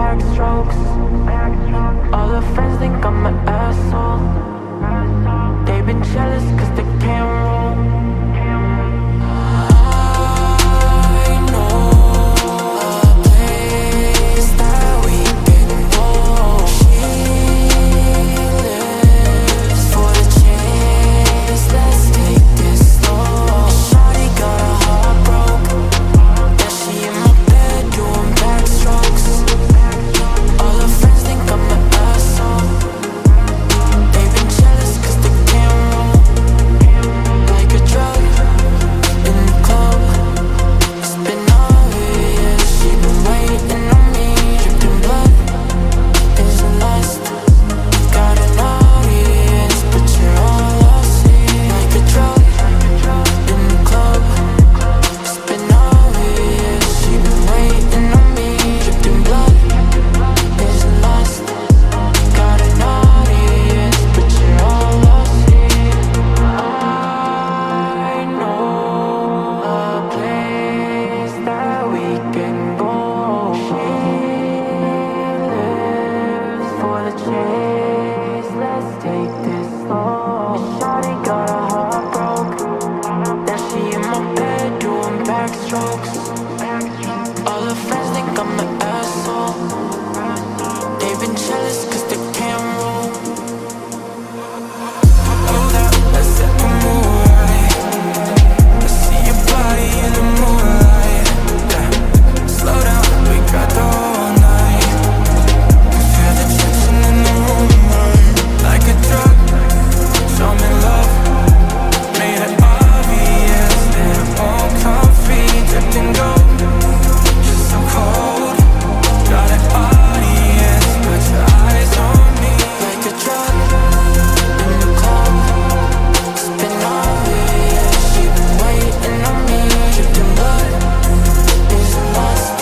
backstrokes. All her friends think I'm an asshole. They've been jealous cause they can't roll. I know a place that we can go. She lives for the chase, let's take this slow. Shawty got her heart broke. Yeah, she in my bed doing backstrokes. All her friends think I'm an asshole. They've been jealous cause they can't roll. Like a drug in the club. It's been obvious she been waiting on me. Dripping blood is a lust. Got an audience but you're all I see. Like a drug in the club. It's been obvious she been waiting on me. Dripping blood is a lust. Got an audience but you're all I see. I know a place that we can go. She lives for the chase, let's take this slow. Shawty got her heart broke. Now she in my bed doing backstrokes. All her friends think I'm an asshole. They've been jealous cause they can't roll. Hold up, let's set the mood right. I see your body in the moonlight. Yeah. Slow down, we got the whole night. Can feel the tension in the room, right? Like a drug, show me love. Made it obvious that it won't come free. Dripped in gold, you're so cold. Got an audience, but your eyes on me. Like a drug in the club. It's been obvious she been waiting on me. Dripped in blood is a lust.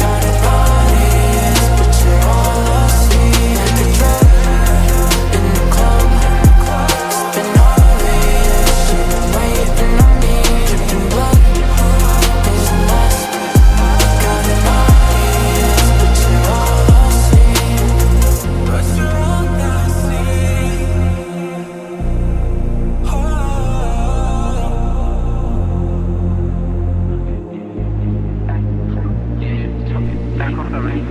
Got an audience, but you're all I see. Like a drug in the club. It's been obvious she been waiting on me. Dripped in blood is a lust. Got an audience, but you're all I see. But you're all I see. Back off the ring.